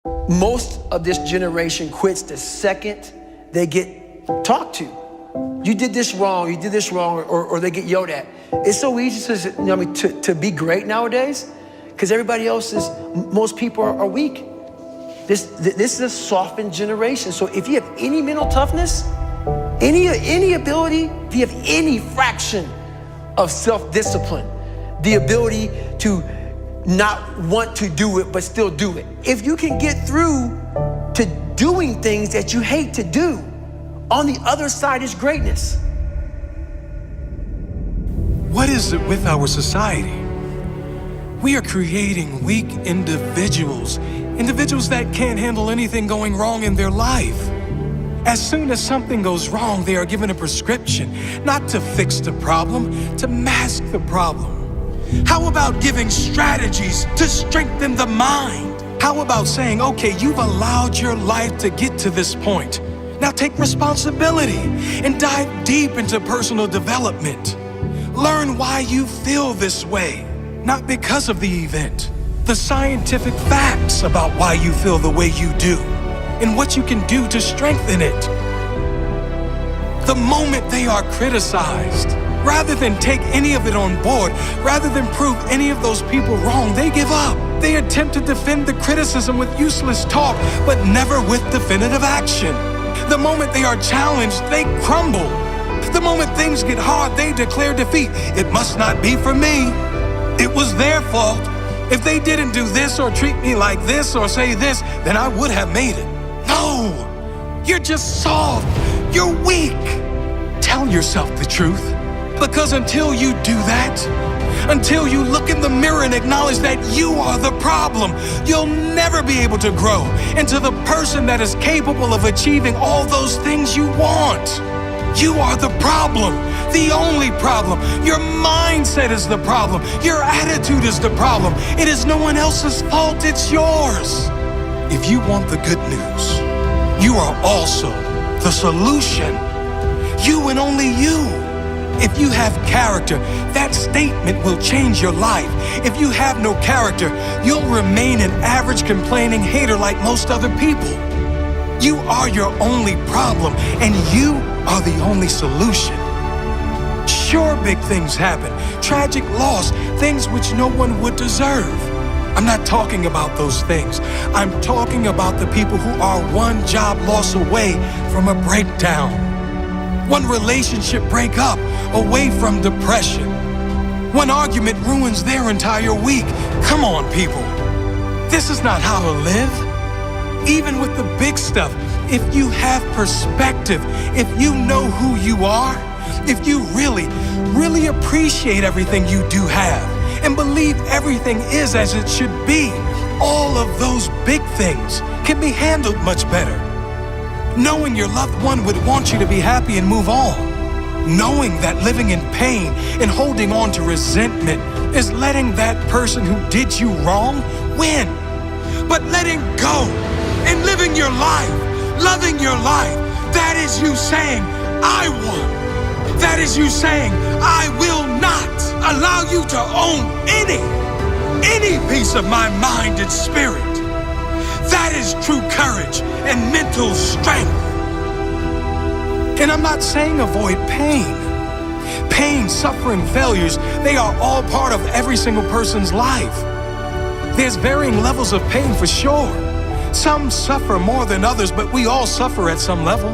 Most of this generation quits the second they get talked to. You did this wrong, or they get yelled at. It's so easy to be great nowadays because most people are weak. This is a softened generation. So if you have any mental toughness, any ability, if you have any fraction of self-discipline, the ability to not want to do it but still do it, if you can get through to doing things that you hate to do, on the other side is greatness. What is it with our society? We are creating weak individuals that can't handle anything going wrong in their life. As soon as something goes wrong, they are given a prescription, not to fix the problem, to mask the problem. How about giving strategies to strengthen the mind? How about saying, okay, you've allowed your life to get to this point. Now take responsibility and dive deep into personal development. Learn why you feel this way, not because of the event. The scientific facts about why you feel the way you do and what you can do to strengthen it. The moment they are criticized, rather than take any of it on board, rather than prove any of those people wrong, they give up. They attempt to defend the criticism with useless talk, but never with definitive action. The moment they are challenged, they crumble. The moment things get hard, they declare defeat. It must not be for me. It was their fault. If they didn't do this or treat me like this or say this, then I would have made it. No, you're just soft. You're weak. Tell yourself the truth. Because until you do that, until you look in the mirror and acknowledge that you are the problem, you'll never be able to grow into the person that is capable of achieving all those things you want. You are the problem, the only problem. Your mindset is the problem. Your attitude is the problem. It is no one else's fault, it's yours. If you want the good news, you are also the solution. You and only you. If you have character, that statement will change your life. If you have no character, you'll remain an average complaining hater like most other people. You are your only problem, and you are the only solution. Sure, big things happen, tragic loss, things which no one would deserve. I'm not talking about those things. I'm talking about the people who are one job loss away from a breakdown. One relationship breakup away from depression. One argument ruins their entire week. Come on, people. This is not how to live. Even with the big stuff, if you have perspective, if you know who you are, if you really appreciate everything you do have and believe everything is as it should be, all of those big things can be handled much better. Knowing your loved one would want you to be happy and move on. Knowing that living in pain and holding on to resentment is letting that person who did you wrong win. But letting go and living your life, loving your life, that is you saying, I won. That is you saying, I will not allow you to own any piece of my mind and spirit. That is true courage and mental strength. And I'm not saying avoid pain. Pain, suffering, failures, they are all part of every single person's life. There's varying levels of pain for sure. Some suffer more than others, but we all suffer at some level.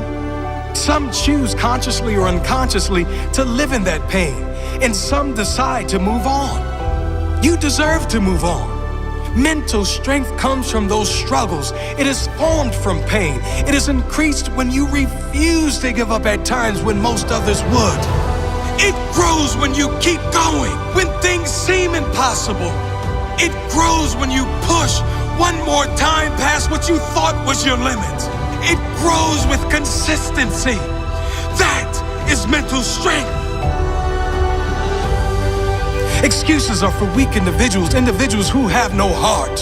Some choose consciously or unconsciously to live in that pain, and some decide to move on. You deserve to move on. Mental strength comes from those struggles. It is formed from pain. It is increased when you refuse to give up at times when most others would. It grows when you keep going, when things seem impossible. It grows when you push one more time past what you thought was your limit. It grows with consistency. That is mental strength. Excuses are for weak individuals who have no heart.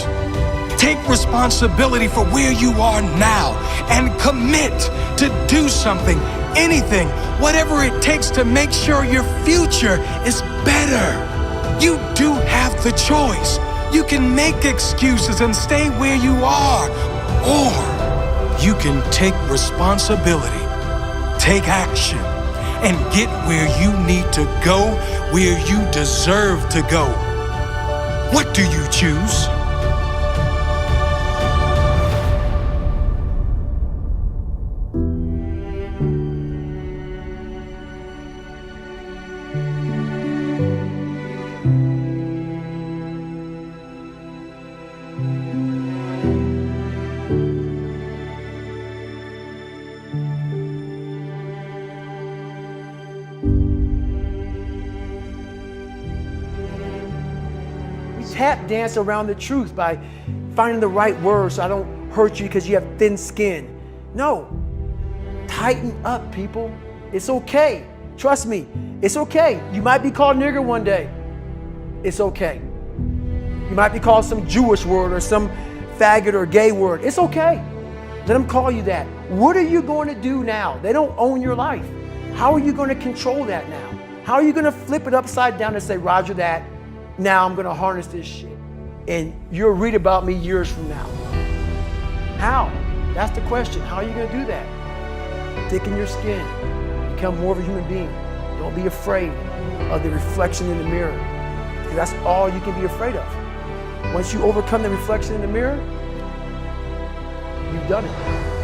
Take responsibility for where you are now and commit to do something, anything, whatever it takes to make sure your future is better. You do have the choice. You can make excuses and stay where you are, Or you can take responsibility, take action, and get where you need to go, where you deserve to go. What do you choose? Tap dance around the truth by finding the right words so I don't hurt you because you have thin skin. No, tighten up, people. It's okay. Trust me, it's okay. You might be called nigger one day. It's okay. You might be called some Jewish word or some faggot or gay word. It's okay. Let them call you that. What are you going to do now? They don't own your life. How are you going to control that now? How are you going to flip it upside down and say, Roger that? Now I'm going to harness this shit. And you'll read about me years from now. How? That's the question. How are you going to do that? Thicken your skin. Become more of a human being. Don't be afraid of the reflection in the mirror. Because that's all you can be afraid of. Once you overcome the reflection in the mirror, you've done it.